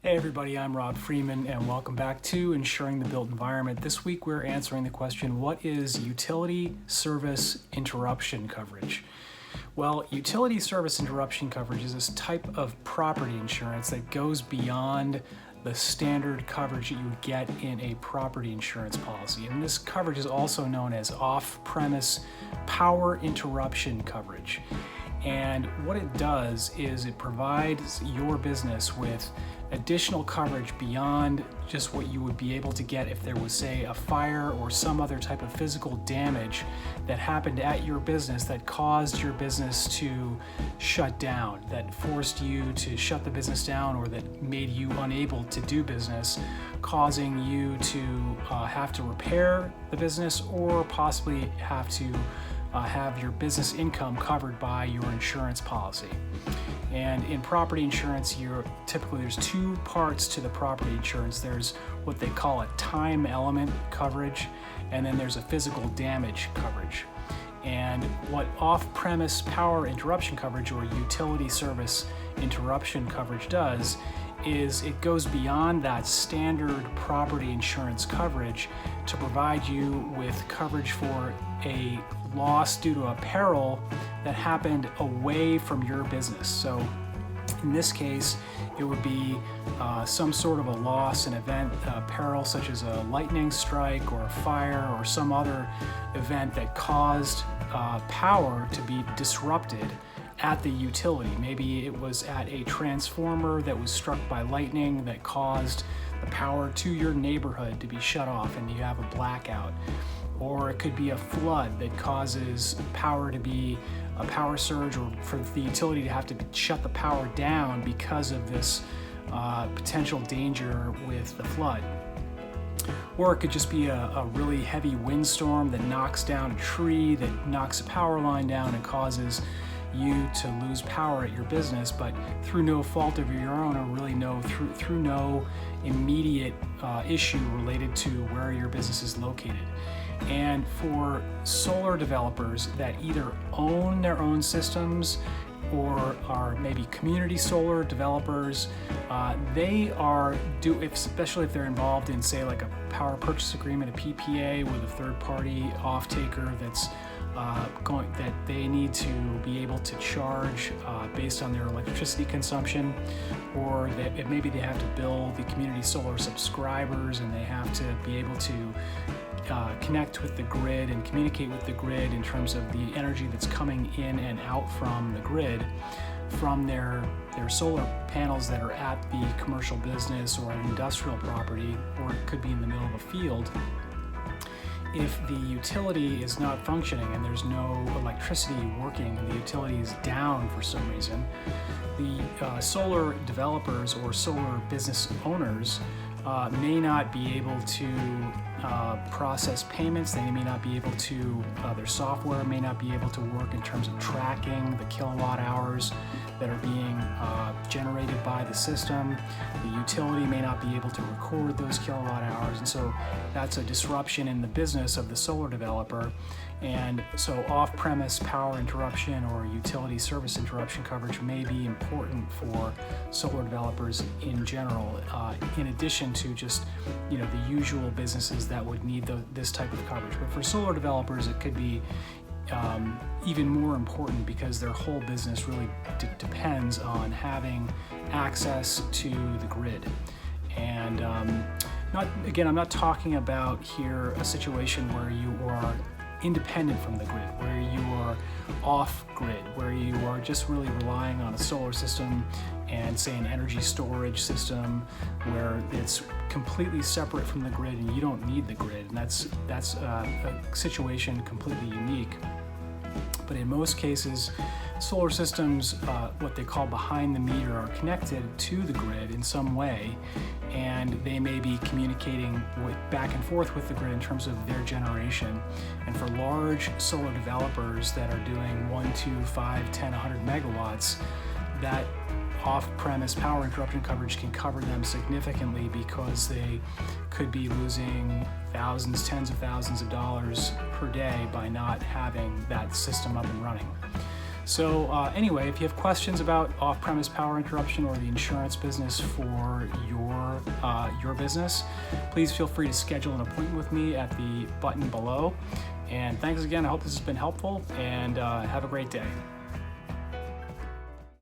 Hey everybody, I'm Rob Freeman and welcome back to Ensuring the Built Environment. This week we're answering the question, what is utility service interruption coverage? Well, utility service interruption coverage is this type of property insurance that goes beyond the standard coverage that you would get in a property insurance policy. And this coverage is also known as off-premise power interruption coverage. And what it does is it provides your business with additional coverage beyond just what you would be able to get if there was, say, a fire or some other type of physical damage that happened at your business that caused your business to shut down, that forced you to shut the business down, or that made you unable to do business, causing you to have to repair the business or possibly have to have your business income covered by your insurance policy. And in property insurance, there's two parts to the property insurance. There's what they call a time element coverage, and then there's a physical damage coverage. And what off-premise power interruption coverage or utility service interruption coverage does is it goes beyond that standard property insurance coverage to provide you with coverage for a loss due to a peril that happened away from your business. So in this case, it would be some sort of a loss, an event, a peril such as a lightning strike or a fire or some other event that caused power to be disrupted at the utility. Maybe it was at a transformer that was struck by lightning that caused the power to your neighborhood to be shut off and you have a blackout. Or it could be a flood that causes power to be a power surge, or for the utility to have to shut the power down because of this potential danger with the flood. Or it could just be a really heavy windstorm that knocks down a tree, that knocks a power line down and causes you to lose power at your business, but through no fault of your own, or really through no immediate issue related to where your business is located. And for solar developers that either own their own systems or are maybe community solar developers, especially if they're involved in, say, like a power purchase agreement, a PPA with a third-party off-taker that they need to be able to charge based on their electricity consumption, or that maybe they have to bill the community solar subscribers and they have to be able to connect with the grid and communicate with the grid in terms of the energy that's coming in and out from the grid from their solar panels that are at the commercial business or an industrial property, or it could be in the middle of a field. If the utility is not functioning and there's no electricity working and the utility is down for some reason, the solar developers or solar business owners may not be able to process payments. They may not be able to, their software may not be able to work in terms of tracking the kilowatt hours that are being generated by the system. The utility may not be able to record those kilowatt hours, and so that's a disruption in the business of the solar developer. And so off-premise power interruption or utility service interruption coverage may be important for solar developers in general, in addition to just the usual businesses that would need this type of coverage. But for solar developers, it could be even more important because their whole business really depends on having access to the grid. And I'm not talking about here a situation where you are independent from the grid, where you are off grid, where you are just really relying on a solar system and, say, an energy storage system where it's completely separate from the grid and you don't need the grid. And that's a situation completely unique. But in most cases, solar systems, what they call behind the meter, are connected to the grid in some way, and they may be communicating back and forth with the grid in terms of their generation. And for large solar developers that are doing 1, 2, 5, 10, 100 megawatts, that off-premise power interruption coverage can cover them significantly because they could be losing thousands, tens of thousands of dollars per day by not having that system up and running. So anyway, if you have questions about off-premise power interruption or the insurance business for your business, please feel free to schedule an appointment with me at the button below. And thanks again. I hope this has been helpful, and have a great day.